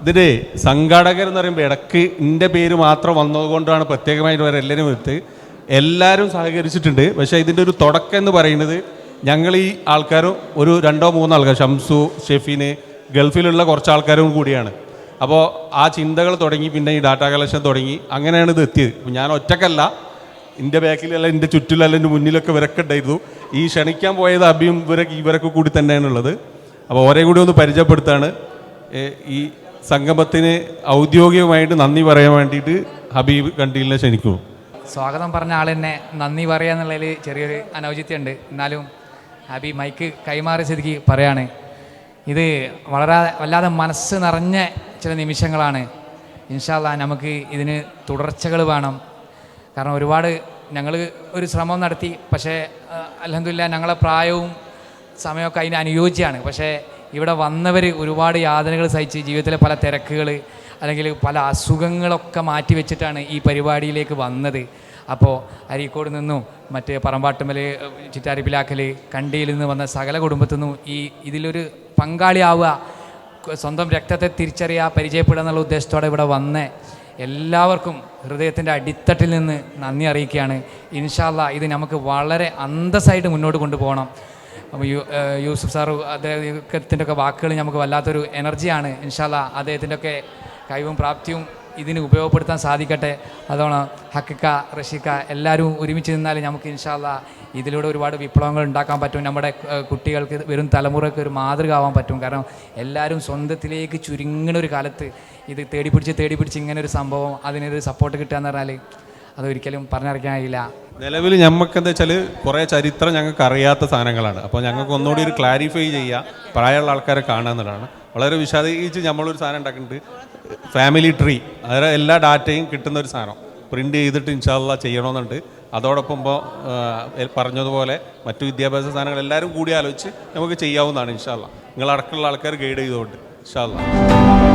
ഇതിൻ്റെ സംഘാടകർ എന്ന് പറയുമ്പോൾ ഇടയ്ക്ക് എൻ്റെ പേര് മാത്രം വന്നതുകൊണ്ടാണ് പ്രത്യേകമായിട്ട് വരെ എല്ലാവരും സഹകരിച്ചിട്ടുണ്ട്. പക്ഷേ ഇതിൻ്റെ ഒരു തുടക്കം എന്ന് പറയുന്നത് ഞങ്ങൾ ഈ ആൾക്കാരും ഒരു 2-3 ആൾക്കാർ, ഷംസു, ഷെഫീന്, ഗൾഫിലുള്ള കുറച്ച് ആൾക്കാരും കൂടിയാണ്. അപ്പോൾ ആ ചിന്തകൾ തുടങ്ങി, പിന്നെ ഈ ഡാറ്റ കളക്ഷൻ തുടങ്ങി, അങ്ങനെയാണ് ഇത് എത്തിയത്. ഞാൻ ഒറ്റക്കല്ല, എൻ്റെ ബാക്കിലല്ല, എൻ്റെ ചുറ്റിലല്ല, എൻ്റെ മുന്നിലൊക്കെ ഇവരൊക്കെ ഉണ്ടായിരുന്നു. ഈ ക്ഷണിക്കാൻ പോയത് അബിയും ഇവരൊക്കെ കൂടി തന്നെയാണുള്ളത്. അപ്പോൾ ഓരേ കൂടി ഒന്ന് പരിചയപ്പെടുത്താണ്. ഈ സംഗമത്തിന് ഔദ്യോഗികമായിട്ട് നന്ദി പറയാൻ വേണ്ടിയിട്ട് ഹബീബ് കണ്ടീലിനെ ക്ഷണിക്കുന്നു. സ്വാഗതം പറഞ്ഞ ആൾ തന്നെ നന്ദി പറയുക എന്നുള്ളതിൽ ചെറിയൊരു അനൗചിത്യമുണ്ട്. എന്നാലും ഹബീബ് മൈക്ക് കൈമാറിയ സ്ഥിതിക്ക് പറയാണ്. ഇത് വളരെ വല്ലാതെ മനസ്സ് നിറഞ്ഞ ചില നിമിഷങ്ങളാണ്. ഇൻഷാ അല്ലാഹ് നമുക്ക് ഇതിന് തുടർച്ചകൾ വേണം. കാരണം ഒരുപാട് ഞങ്ങൾ ഒരു ശ്രമം നടത്തി. പക്ഷേ അൽഹംദുലില്ലാഹ് ഞങ്ങളെ പ്രായവും സമയമൊക്കെ അതിന് അനുയോജ്യമാണ്. പക്ഷേ ഇവിടെ വന്നവർ ഒരുപാട് യാതനകൾ സഹിച്ച്, ജീവിതത്തിലെ പല തിരക്കുകൾ അല്ലെങ്കിൽ പല അസുഖങ്ങളൊക്കെ മാറ്റി വെച്ചിട്ടാണ് ഈ പരിപാടിയിലേക്ക് വന്നത്. അപ്പോൾ അരീക്കോട് നിന്നും മറ്റ് പറമ്പാട്ടുമൽ, ചിറ്റാരിപ്പിലാക്കൽ, കണ്ടിയിൽ നിന്ന് വന്ന സകല കുടുംബത്തിൽ നിന്നും ഇതിലൊരു പങ്കാളിയാവുക, സ്വന്തം രക്തത്തെ തിരിച്ചറിയുക, പരിചയപ്പെടുക എന്നുള്ള ഉദ്ദേശത്തോടെ ഇവിടെ വന്ന് എല്ലാവർക്കും ഹൃദയത്തിൻ്റെ അടിത്തട്ടിൽ നിന്ന് നന്ദി അറിയിക്കുകയാണ്. ഇൻഷാ അല്ലാഹ് ഇത് നമുക്ക് വളരെ അന്തസ്സായിട്ട് മുന്നോട്ട് കൊണ്ടുപോകണം. അപ്പോൾ യൂസുഫ് സാറ് അദ്ദേഹത്തിൻ്റെ ഒക്കെ വാക്കുകൾ നമുക്ക് വല്ലാത്തൊരു എനർജിയാണ്. ഇൻഷാ അല്ലാഹ് അദ്ദേഹത്തിൻ്റെ ഒക്കെ കഴിവും പ്രാപ്തിയും ഇതിന് ഉപയോഗപ്പെടുത്താൻ സാധിക്കട്ടെ. അതോണം ഹക്കിക്ക, റഷീക്ക എല്ലാവരും ഒരുമിച്ച് നിന്നാൽ നമുക്ക് ഇൻഷാ അല്ലാഹ് ഇതിലൂടെ ഒരുപാട് വിപ്ലവങ്ങൾ ഉണ്ടാക്കാൻ പറ്റും. നമ്മുടെ കുട്ടികൾക്ക്, വരും തലമുറയ്ക്ക് ഒരു മാതൃക ആവാൻ പറ്റും. കാരണം എല്ലാവരും സ്വന്തത്തിലേക്ക് ചുരുങ്ങുന്ന ഒരു കാലത്ത് ഇത് തേടിപ്പിടിച്ച് ഇങ്ങനെ ഒരു സംഭവം, അതിനൊരു സപ്പോർട്ട് കിട്ടുക എന്ന് പറഞ്ഞാൽ അതൊരിക്കലും പറഞ്ഞറിയിക്കാൻ കഴിയില്ല. നിലവിൽ ഞങ്ങൾക്ക് എന്താ വെച്ചാൽ കുറേ ചരിത്രം ഞങ്ങൾക്ക് അറിയാത്ത സാധനങ്ങളാണ്. അപ്പോൾ ഞങ്ങൾക്ക് ഒന്നുകൂടി ഒരു ക്ലാരിഫൈ ചെയ്യുക, പ്രായമുള്ള ആൾക്കാരെ കാണുക എന്നുള്ളതാണ്. വളരെ വിശദീകരിച്ച് നമ്മളൊരു സാധനം ഉണ്ടാക്കുന്നുണ്ട്, ഫാമിലി ട്രീ. അതായത് എല്ലാ ഡാറ്റയും കിട്ടുന്ന ഒരു സാധനം പ്രിൻ്റ് ചെയ്തിട്ട് ഇൻഷാ അല്ലാഹ് ചെയ്യണമെന്നുണ്ട്. അതോടൊപ്പം ഇപ്പോൾ പറഞ്ഞതുപോലെ മറ്റു വിദ്യാഭ്യാസ സാധനങ്ങൾ എല്ലാവരും കൂടി ആലോചിച്ച് നമുക്ക് ചെയ്യാവുന്നതാണ് ഇൻഷാ അല്ലാഹ്. നിങ്ങളടക്കമുള്ള ആൾക്കാർ ഗൈഡ് ചെയ്തുകൊണ്ട് ഇൻഷാ അല്ലാഹ്.